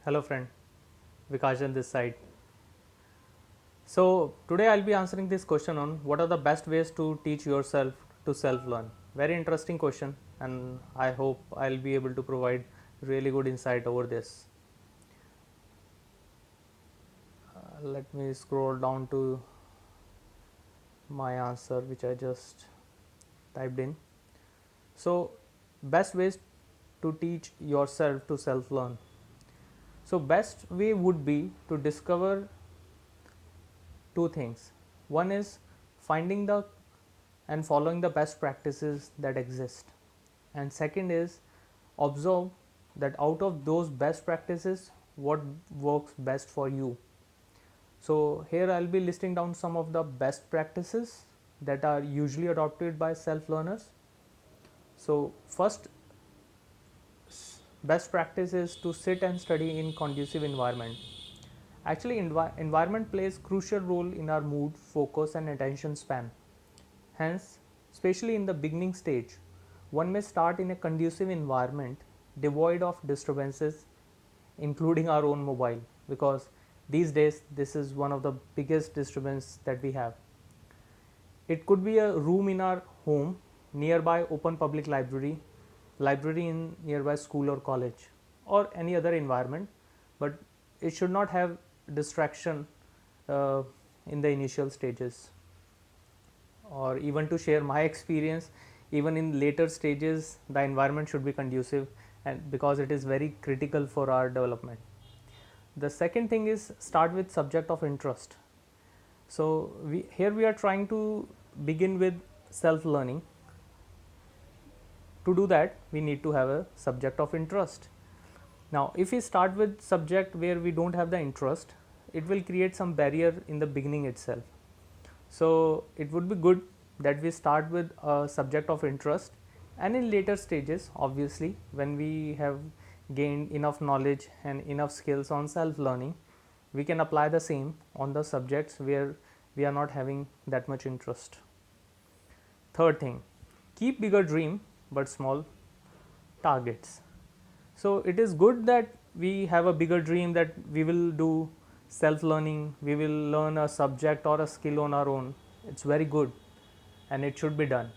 Hello friend, Vikas on this side. So today I'll be answering this question on what are the best ways to teach yourself to self-learn. Very interesting question, and I hope I'll be able to provide really good insight over this. Let me scroll down to my answer which I just typed in. So best ways to teach yourself to self-learn. So best way would be to discover two things. One is finding the and following the best practices that exist, and second is observe that out of those best practices what works best for you. So here I'll be listing down some of the best practices that are usually adopted by self learners. So first best practice is to sit and study in conducive environment. Actually, environment plays crucial role in our mood, focus and attention span. Hence, especially in the beginning stage, one may start in a conducive environment devoid of disturbances, including our own mobile, because these days this is one of the biggest disturbance that we have. It could be a room in our home, nearby open public library, library in nearby school or college, or any other environment, but it should not have distraction uh, in the initial stages. Or even to share my experience, even in later stages the environment should be conducive, and because it is very critical for our development. The second thing is start with subject of interest. So here we are trying to begin with self learning. To do that we need to have a subject of interest. Now if we start with subject where we don't have the interest, it will create some barrier in the beginning itself. So it would be good that we start with a subject of interest, and in later stages obviously when we have gained enough knowledge and enough skills on self learning, we can apply the same on the subjects where we are not having that much interest. Third thing, keep bigger dream but small targets. So it is good that we have a bigger dream that we will do self learning, we will learn a subject or a skill on our own. It's very good and it should be done.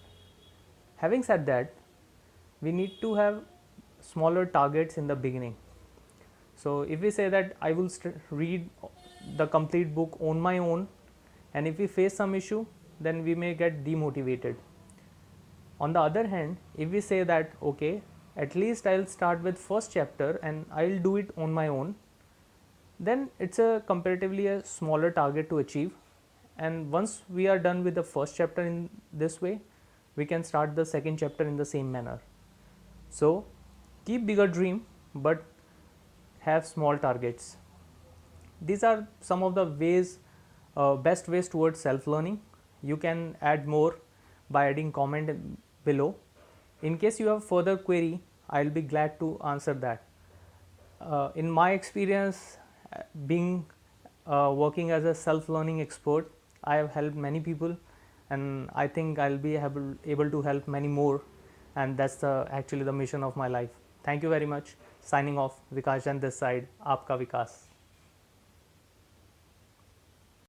Having said that, we need to have smaller targets in the beginning. So if we say that I will read the complete book on my own, and if we face some issue, then we may get demotivated. On the other hand, if we say that okay, at least I'll start with first chapter and I'll do it on my own, then it's a comparatively a smaller target to achieve, and once we are done with the first chapter in this way, we can start the second chapter in the same manner. So keep bigger dream but have small targets. These are some of the ways, best ways towards self learning. You can add more by adding comment below. In case you have further query, I'll be glad to answer that. In my experience, being working as a self learning expert, I have helped many people, and I think I'll be able to help many more, and that's actually the mission of my life. Thank you very much. Signing off, Vikas on this side, Aapka Vikas.